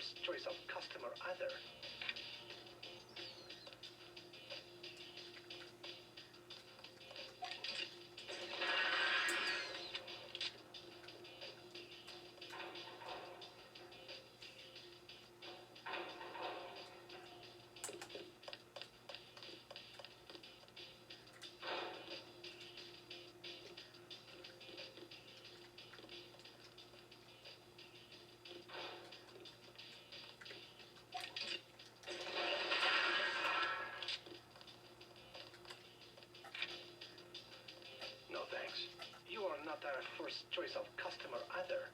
first choice of customer either. No thanks. You are not our first choice of customer either.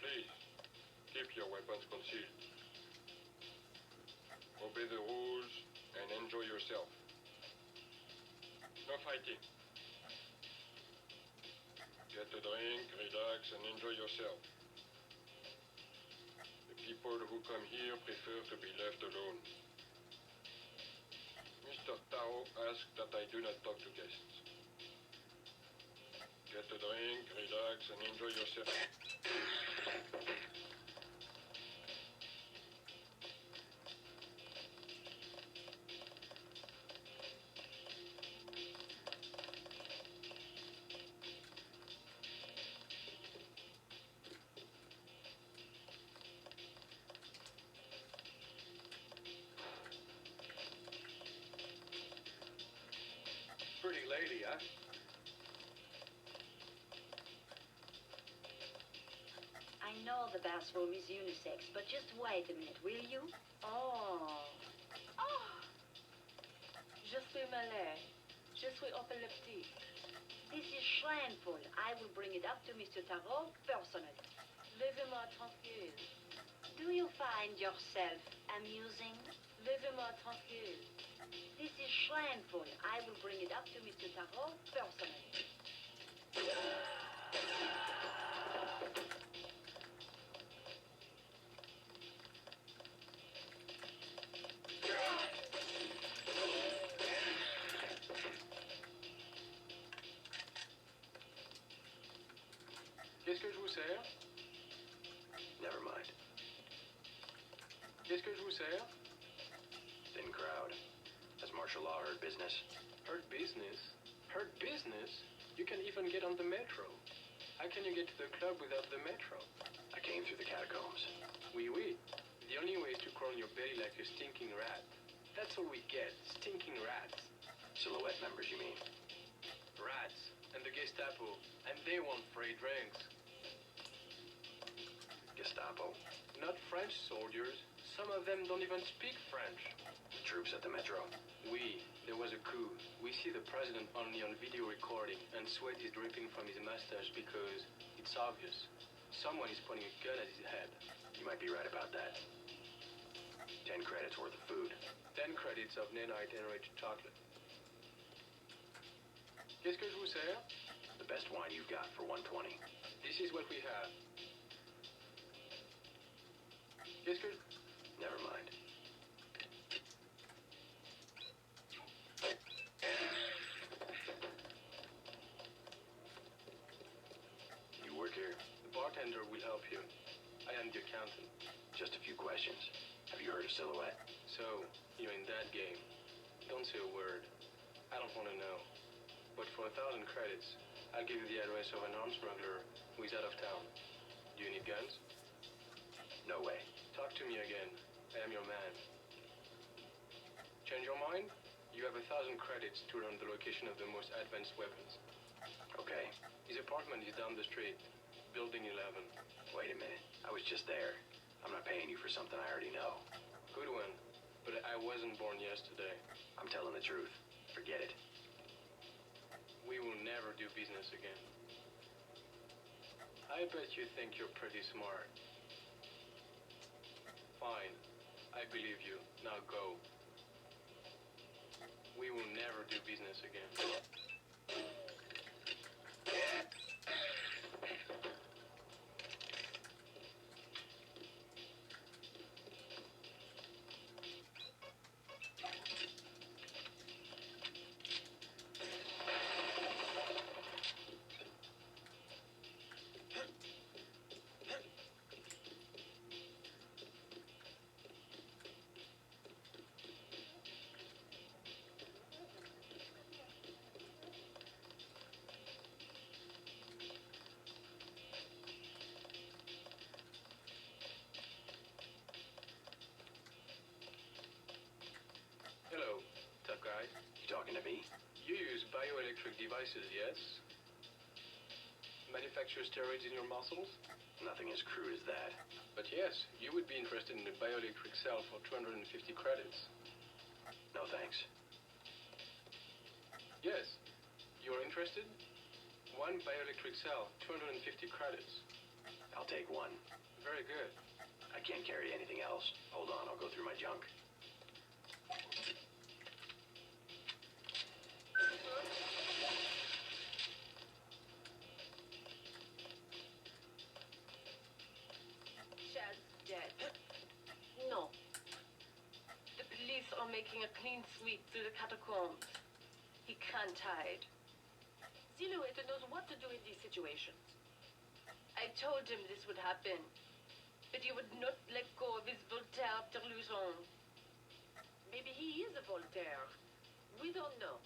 Please, keep your weapons concealed. Obey the rules and enjoy yourself. No fighting. Get a drink, relax, and enjoy yourself. The people who come here prefer to be left alone. Mr. Tao asked that I do not talk to guests. Get a drink, relax, and enjoy yourself. Pretty lady, huh? I know the bathroom is unisex, but just wait a minute, will you? Oh. Oh! Je suis malade. Je suis épileptique. This is shameful. I will bring it up to Mr. Tarot personally. Laissez-moi tranquille. Do you find yourself amusing? Laissez-moi tranquille. This is shameful. I will bring it up to Mr. Tarot personally. Qu'est-ce que je vous sers? Never mind. Qu'est-ce que je vous sers? Thin crowd. Has martial law hurt business? Hurt business? Hurt business? You can even get on the metro. How can you get to the club without the metro? I came through the catacombs. Oui, oui. The only way is to crawl on your belly like a stinking rat. That's all we get, stinking rats. Silhouette members, you mean? Rats. And the Gestapo. And they want free drinks. Gestapo? Not French soldiers. Some of them don't even speak French. The troops at the metro? Oui, there was a coup. We see the president only on video recording, and sweat is dripping from his mustache because it's obvious. Someone is pointing a gun at his head. You might be right about that. 10 credits worth of food. 10 credits of nanite enriched chocolate. Qu'est-ce que je vous sers? The best wine you've got for 120. This is what we have. Qu'est-ce que... Never mind. You work here? The bartender will help you. I am the accountant. Just a few questions. Have you heard of Silhouette? So, you're in that game. Don't say a word. I don't want to know. But for 1,000 credits, I'll give you the address of an arms smuggler who is out of town. Do you need guns? No way. Talk to to me again. I am your man. Change your mind? You have 1,000 credits to learn the location of the most advanced weapons. Okay. His apartment is down the street. Building 11. Wait a minute. I was just there. I'm not paying you for something I already know. Good one. But I wasn't born yesterday. I'm telling the truth. Forget it. We will never do business again. I bet you think you're pretty smart. Fine. I believe you. Now go. We will never do business again. Hello, tough guy. You talking to me? You use bioelectric devices, yes? Manufacture steroids in your muscles? Nothing as crude as that. But yes, you would be interested in a bioelectric cell for 250 credits. No thanks. Yes, you're interested? One bioelectric cell, 250 credits. I'll take one. Very good. I can't carry anything else. Hold on, I'll go through my junk. Chad's dead. No. The police are making a clean sweep through the catacombs. He can't hide. Silhouette knows what to do in these situations. I told him this would happen, but he would not let go of his Voltaire delusion. Maybe he is a Voltaire. We don't know.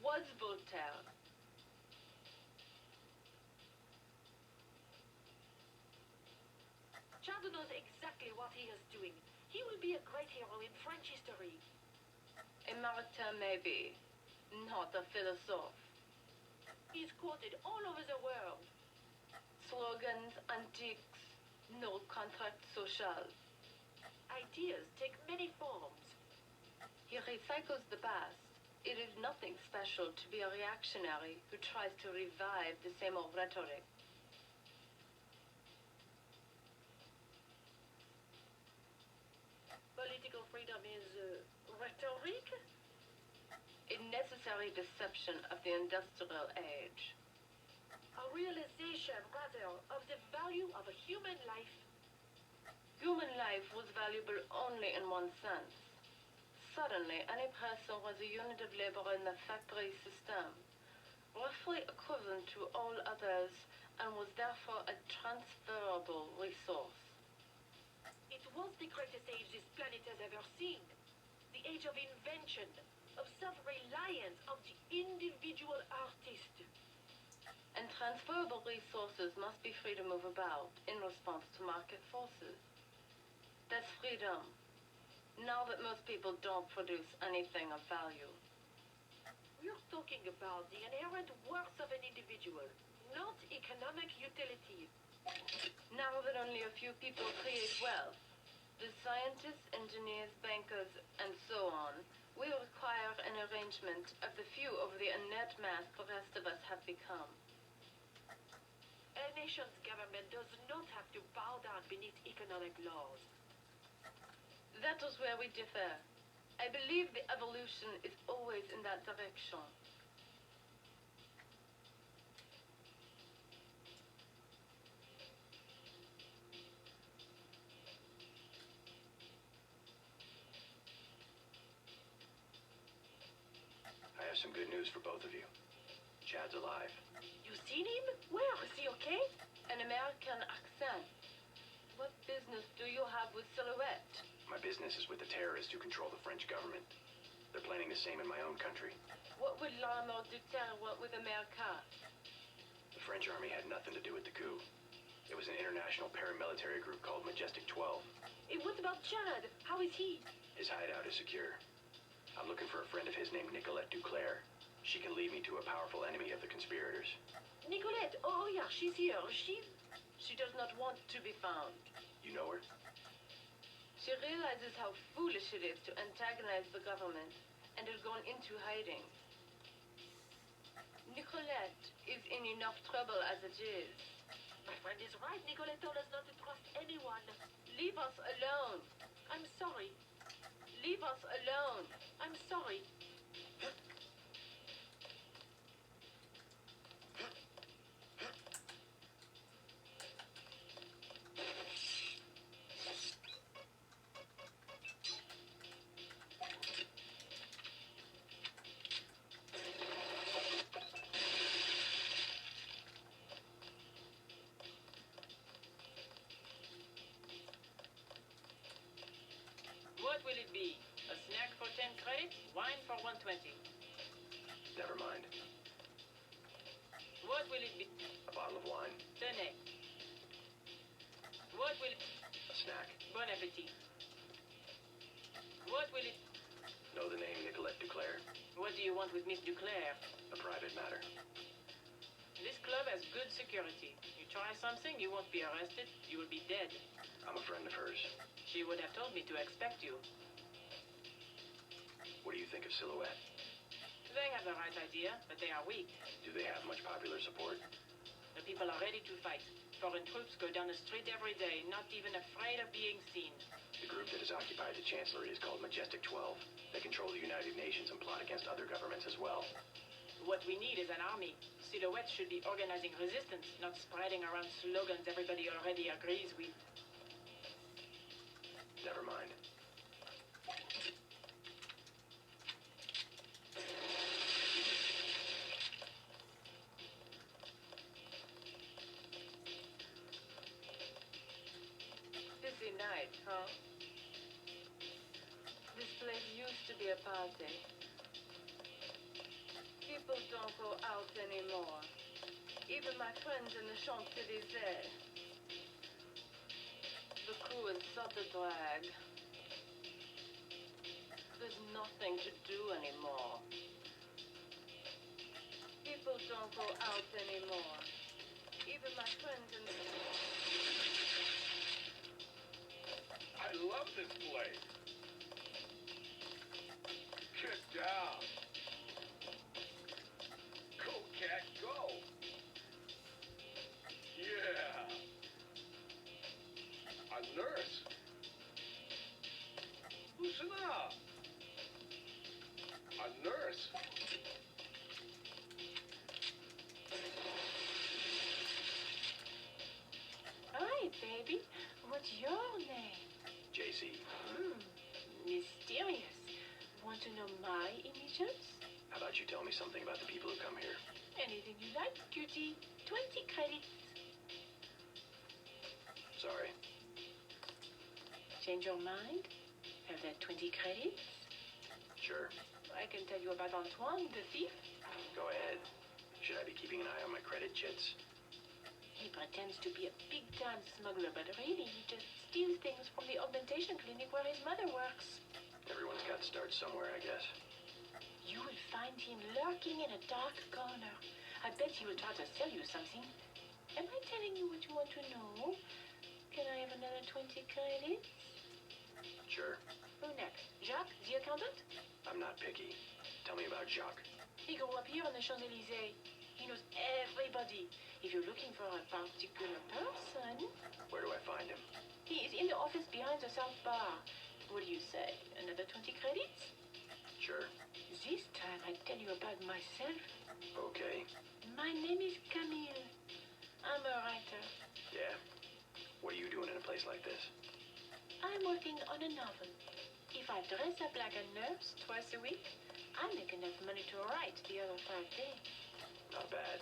Was Voltaire. Chad knows exactly what he is doing. He will be a great hero in French history. A Martin maybe, not a philosophe. He's quoted all over the world. Slogans, antiques, no contract social. Ideas take many forms. He recycles the past. It is nothing special to be a reactionary who tries to revive the same old rhetoric. Political freedom is rhetoric? A necessary deception of the industrial age. A realization, rather, of the value of a human life. Human life was valuable only in one sense. Suddenly, any person was a unit of labor in the factory system, roughly equivalent to all others, and was therefore a transferable resource. It was the greatest age this planet has ever seen. The age of invention, of self-reliance, of the individual artist. And transferable resources must be free to move about in response to market forces. That's freedom. Now that most people don't produce anything of value. We're talking about the inherent worth of an individual, not economic utility. Now that only a few people create wealth, the scientists, engineers, bankers, and so on, we require an arrangement of the few over the inert mass the rest of us have become. A nation's government does not have to bow down beneath economic laws. That is where we differ. I believe the evolution is always in that direction. I have some good news for both of you. Chad's alive. You seen him? Where? Is he okay? An American accent. What business do you have with Silhouette? My business is with the terrorists who control the French government. They're planning the same in my own country. What would l'armée de terre want with America? The French army had nothing to do with the coup. It was an international paramilitary group called Majestic 12. about Chad? How is he? His hideout is secure. I'm looking for a friend of his named Nicolette Duclair. She can lead me to a powerful enemy of the conspirators. Nicolette, oh yeah, she's here. She does not want to be found. You know her? She realizes how foolish it is to antagonize the government and has gone into hiding. Nicolette is in enough trouble as it is. My friend is right. Nicolette told us not to trust anyone. Leave us alone. I'm sorry. Leave us alone. I'm sorry. What will it be? A snack for 10 credits, wine for 120. Never mind. What will it be? A bottle of wine. Tenez. What will it... A snack. Bon appetit. What will it... Know the name Nicolette Duclair? What do you want with Miss Duclair? A private matter. This club has good security. You try something, you won't be arrested. You will be dead. I'm a friend of hers. She would have told me to expect you. What do you think of Silhouette? They have the right idea, but they are weak. Do they have much popular support? The people are ready to fight. Foreign troops go down the street every day, not even afraid of being seen. The group that has occupied the Chancellery is called Majestic 12. They control the United Nations and plot against other governments as well. What we need is an army. Silhouette should be organizing resistance, not spreading around slogans everybody already agrees with. Never mind. Busy night, huh? This place used to be a party. People don't go out anymore. Even my friends in the Champs-Élysées. The crew is such a drag. There's nothing to do anymore. People don't go out anymore. Even my friends in the... I love this place. Get down. Go, cat, go. Yeah. A nurse. Loosen up. A nurse. Hi, baby. What's your name? JC, Mysterious. Want to know my initials? how about you tell me something about the people who come here? Anything you like, cutie. 20 credits. Sorry. Change your mind? Have that 20 credits? Sure. I can tell you about Antoine, the thief. Go ahead. Should I be keeping an eye on my credit chits? He pretends to be a big-time smuggler, but really he just steals things from the augmentation clinic where his mother works. Everyone's got to start somewhere, I guess. You will find him lurking in a dark corner. I bet he will try to sell you something. Am I telling you what you want to know? Can I have another 20 credits? Sure. Who next? Jacques, the accountant? I'm not picky. Tell me about Jacques. He grew up here on the Champs-Élysées. He knows everybody. If you're looking for a particular person, Where do I find him? he is in the office behind the South Bar. What do you say? Another 20 credits? Sure. This time I tell you about myself. Okay. My name is Camille. I'm a writer. Yeah. What are you doing in a place like this? I'm working on a novel. If I dress up like a nurse twice a week, I make enough money to write the other 5 days. Not bad.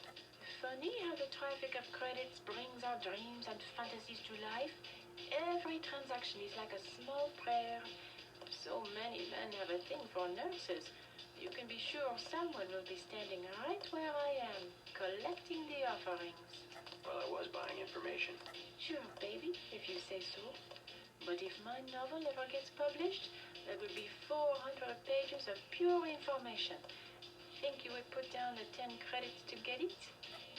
Funny how the traffic of credits brings our dreams and fantasies to life. Every transaction is like a small prayer. So many men have a thing for nurses. You can be sure someone will be standing right where I am, collecting the offerings. Well, I was buying information. Sure, baby, if you say so. But if my novel ever gets published, there will be 400 pages of pure information. Think you would put down the 10 credits to get it?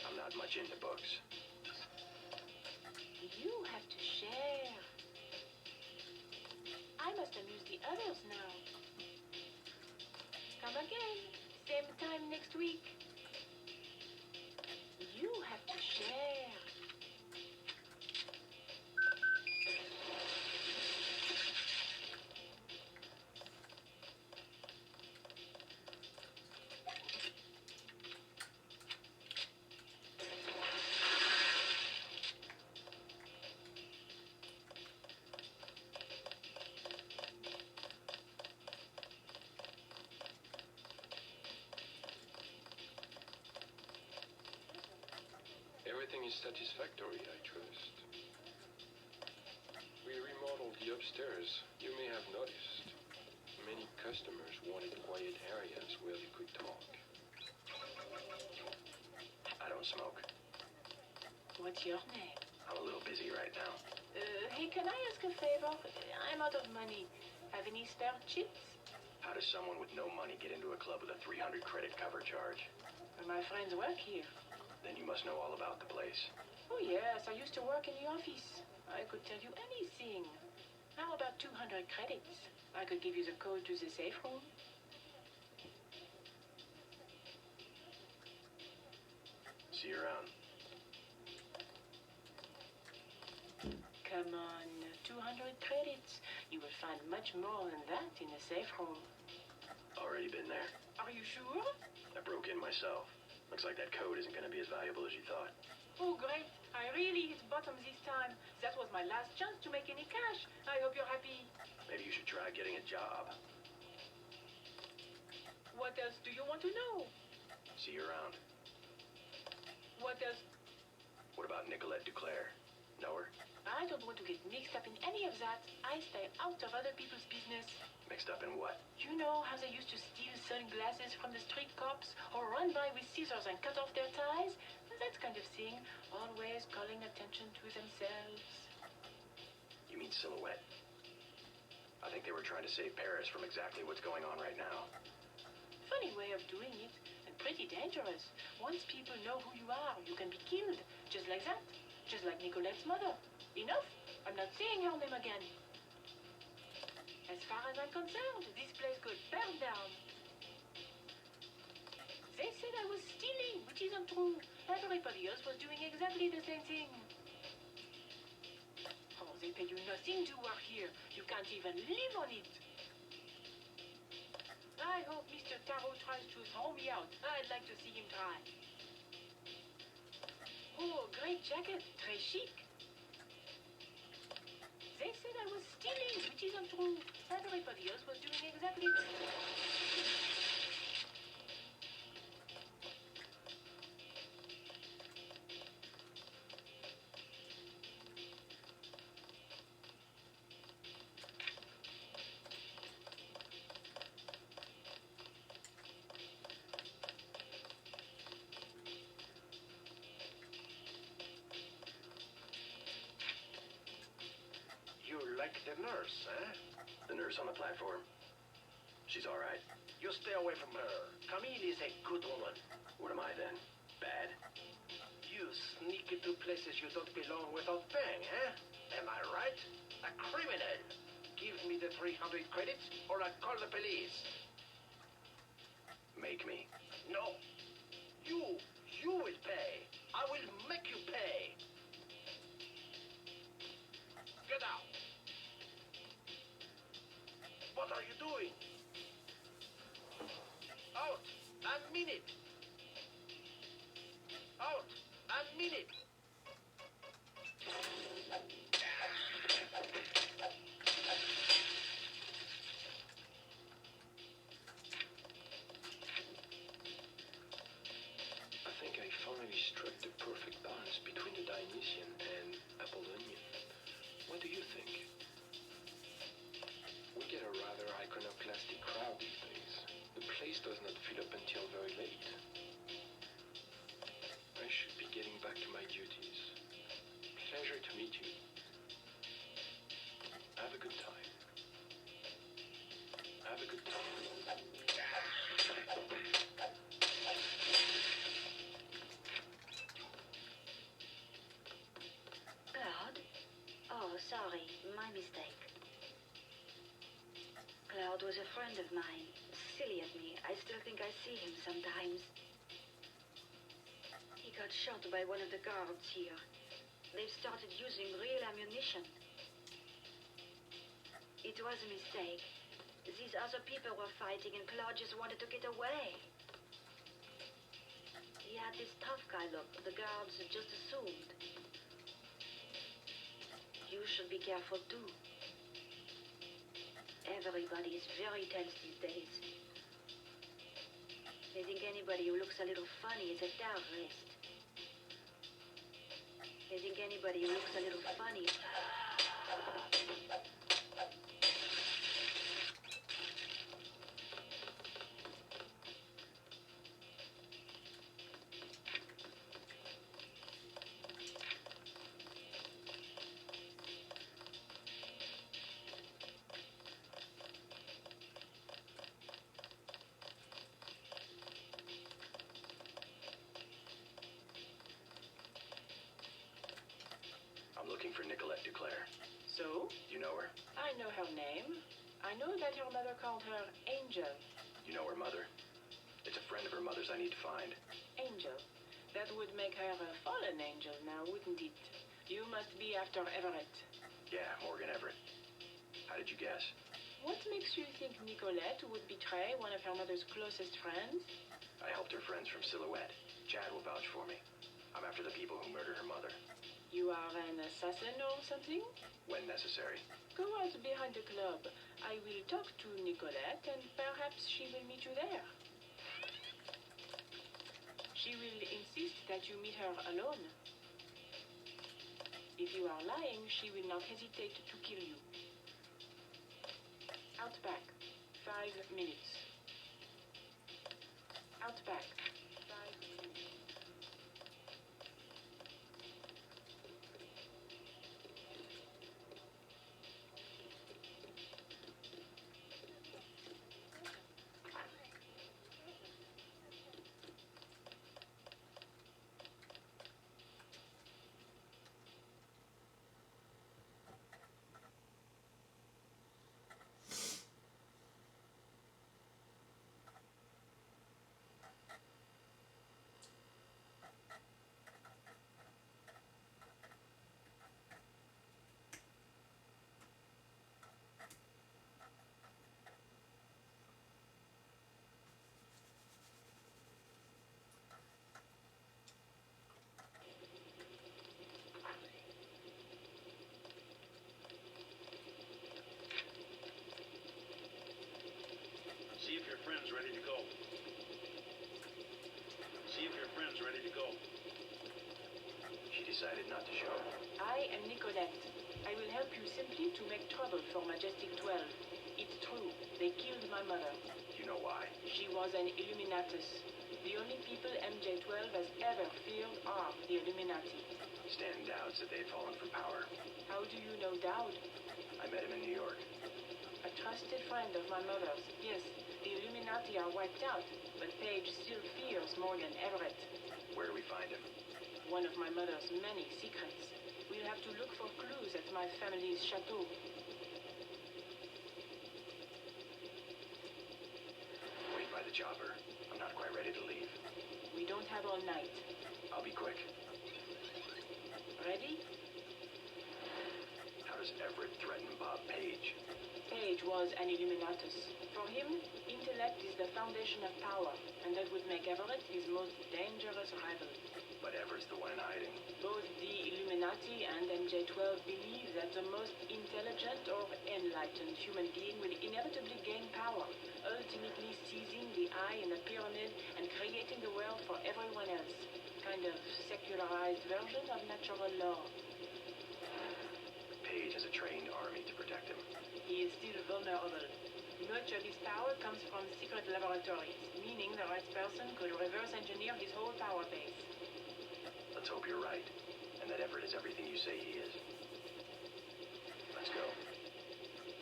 I'm not much into books. You have to share. I must amuse the others now. Come again, same time next week. You have to share. Everything is satisfactory, I trust. We remodeled the upstairs. You may have noticed. Many customers wanted quiet areas where they could talk. I don't smoke. What's your name? I'm a little busy right now. Hey, can I ask a favor? I'm out of money. Have any spare chips? How does someone with no money get into a club with a 300 credit cover charge? My friends work here. Then you must know all about the place. Oh, yes, I used to work in the office. I could tell you anything. How about 200 credits? I could give you the code to the safe room. See you around. Come on, 200 credits. You will find much more than that in the safe room. Already been there. Are you sure? I broke in myself. Looks like that code isn't going to be as valuable as you thought. Oh, great. I really hit bottom this time. That was my last chance to make any cash. I hope you're happy. Maybe you should try getting a job. What else do you want to know? See you around. What else? What about Nicolette Duclair? Know her? I don't want to get mixed up in any of that. I stay out of other people's business. Mixed up in what? You know how they used to steal sunglasses from the street cops or run by with scissors and cut off their ties? That kind of thing. Always calling attention to themselves. You mean Silhouette? I think they were trying to save Paris from exactly what's going on right now. Funny way of doing it, and pretty dangerous. Once people know who you are, you can be killed. Just like that. Just like Nicolette's mother. Enough? I'm not saying her name again. As far as I'm concerned, this place could burn down. They said I was stealing, which isn't true. Everybody else was doing exactly the same thing. Oh, they pay you nothing to work here. You can't even live on it. I hope Mr. Taro tries to throw me out. I'd like to see him try. Oh, great jacket. Très chic. They said I was stealing, which isn't true. Everybody else was doing exactly the same. You like the nurse, eh? The nurse on the platform. She's all right. You stay away from her. Camille is a good woman. What am I then? Bad? You sneak into places you don't belong without paying, eh? Am I right? A criminal. Give me the 300 credits or I'll call the police. Make me. No. You will pay. I will make you pay. Get out. What are you doing? Out. A minute. Out. A minute. I think I finally struck the perfect balance between the Dionysian and Apollonian. What do you think? We get a rather iconoclastic crowd these days. The place does not fill up until very late. guard was a friend of mine. Silly of me. I still think I see him sometimes. He got shot by one of the guards here. They've started using real ammunition. It was a mistake. These other people were fighting and Claude just wanted to get away. He had this tough guy look. The guards just assumed. You should be careful too. Everybody is very tense these days. They think anybody who looks a little funny is a terrorist. They think anybody who looks a little funny. Looking for Nicolette Duclair. So? You know her? I know her name. I know that her mother called her Angel. You know her mother? It's a friend of her mother's I need to find. Angel? That would make her a fallen angel now, wouldn't it? You must be after Everett. Yeah, Morgan Everett. How did you guess? What makes you think Nicolette would betray one of her mother's closest friends? I helped her friends from Silhouette. Chad will vouch for me. I'm after the people who murdered her mother. You are an assassin or something? When necessary. Go out behind the club. I will talk to Nicolette and perhaps she will meet you there. She will insist that you meet her alone. If you are lying, she will not hesitate to kill you. Out back. 5 minutes. Out back. 5 minutes. See if your friend's ready to go. See if your friend's ready to go. She decided not to show. I am Nicolette. I will help you simply to make trouble for Majestic 12. It's true. They killed my mother. You know why? She was an Illuminatus. The only people MJ-12 has ever feared are the Illuminati. Stan Dowd said they had fallen from power. How do you know Dowd? I met him in New York. A trusted friend of my mother's. Yes, the Illuminati are wiped out, but Paige still fears Morgan Everett. Where do we find him? One of my mother's many secrets. We'll have to look for clues at my family's chateau. Wait by the chopper. I'm not quite ready to leave. We don't have all night. I'll be quick. Ready? How does Everett threaten Bob Page? Page was an Illuminatus. For him, intellect is the foundation of power, and that would make Everett his most dangerous rival. But Everett's the one in hiding. Both the Illuminati and MJ-12 believe that the most intelligent or enlightened human being will inevitably gain power, ultimately seizing the eye in the pyramid and creating the world for everyone else. Kind of secularized version of natural law. Page has a trained army to protect him. He is still vulnerable. Much of his power comes from secret laboratories, meaning the right person could reverse engineer his whole power base. Let's hope you're right, and that Everett is everything you say he is. Let's go.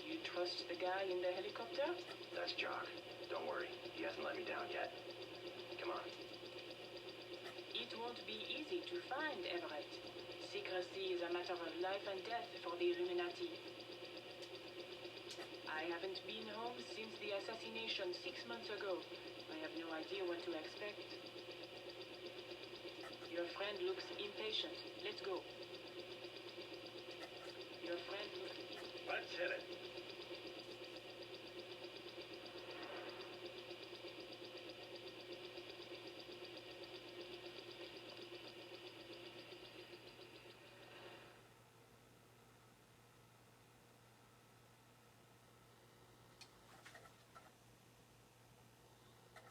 You trust the guy in the helicopter? That's Jock. Don't worry, he hasn't let me down yet. Come on. It won't be easy to find Everett. Secrecy is a matter of life and death for the Illuminati. I haven't been home since the assassination 6 months ago. I have no idea what to expect. Your friend looks impatient. Let's go. Your friend looks impatient. Let's hit it.